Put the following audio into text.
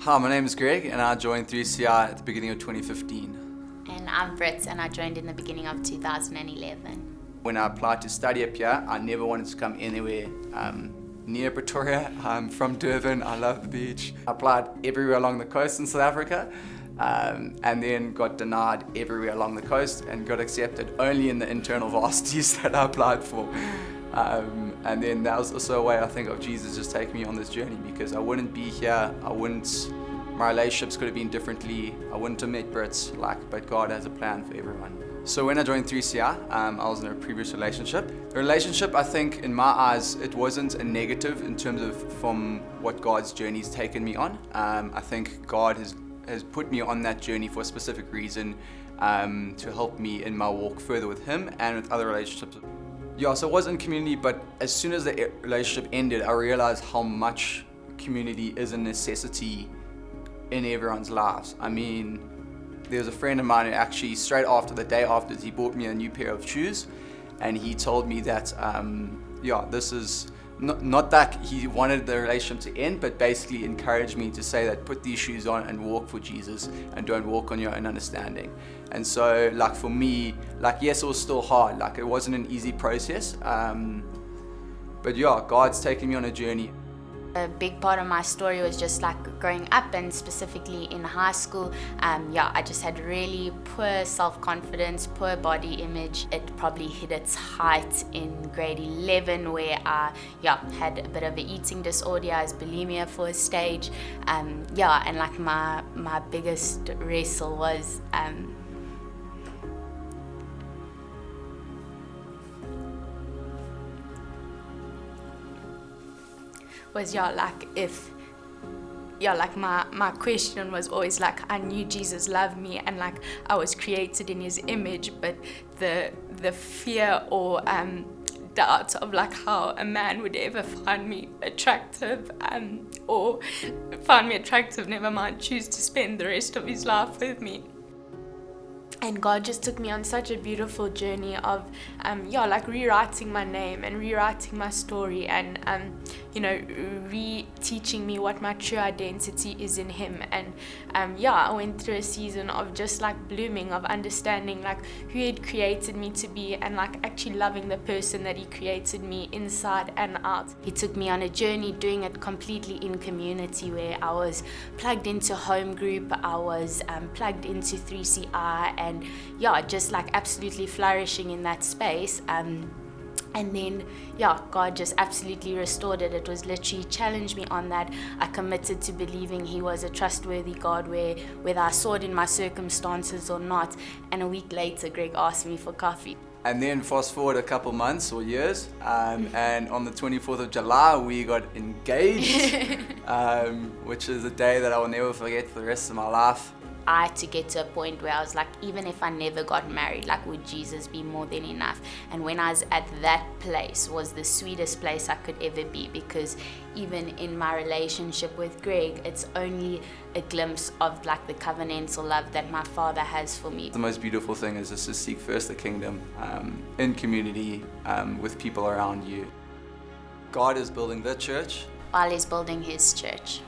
Hi, my name is Greg and I joined 3CR at the beginning of 2015. And I'm Britt and I joined in the beginning of 2011. When I applied to study up here, I never wanted to come anywhere near Pretoria. I'm from Durban, I love the beach. I applied everywhere along the coast in South Africa and then got denied everywhere along the coast and got accepted only in the internal varsities that I applied for. And then that was also a way I think of Jesus just taking me on this journey, because I wouldn't be here, my relationships could have been differently, I wouldn't have met Brits, but God has a plan for everyone. So when I joined 3CR, I was in a previous relationship. The relationship, I think, in my eyes, it wasn't a negative in terms of from what God's journey's taken me on. I think God has put me on that journey for a specific reason, to help me in my walk further with Him and with other relationships. Yeah, so it was in community, but as soon as the relationship ended, I realized how much community is a necessity in everyone's lives. I mean, there was a friend of mine who actually, straight after, the day after, he bought me a new pair of shoes, and he told me that, this is not that he wanted the relationship to end, but basically encouraged me to say that put these shoes on and walk for Jesus and don't walk on your own understanding. And so for me, yes, it was still hard, it wasn't an easy process, but God's taken me on a journey. A big part of my story was just growing up, and specifically in high school. I just had really poor self-confidence, poor body image. It probably hit its height in grade 11, where I had a bit of an eating disorder. I was bulimia for a stage. And my biggest wrestle was my question was always I knew Jesus loved me and I was created in His image, but the fear or doubt of how a man would ever find me attractive, or find me attractive, never mind choose to spend the rest of his life with me. And God just took me on such a beautiful journey of rewriting my name and rewriting my story, and re-teaching me what my true identity is in Him. And I went through a season of just blooming, of understanding who He had created me to be, and actually loving the person that He created me inside and out. He took me on a journey doing it completely in community, where I was plugged into home group, I was plugged into 3CR, and just absolutely flourishing in that space. And then, God just absolutely restored it. It was literally challenged me on that. I committed to believing He was a trustworthy God, whether I saw it in my circumstances or not. And a week later, Greg asked me for coffee. And then fast forward a couple months or years, and on the 24th of July, we got engaged, which is a day that I will never forget for the rest of my life. I had to get to a point where I was even if I never got married, would Jesus be more than enough? And when I was at that place, was the sweetest place I could ever be, because even in my relationship with Greg, it's only a glimpse of the covenantal love that my Father has for me. The most beautiful thing is just to seek first the kingdom in community with people around you. God is building the church while He's building His church.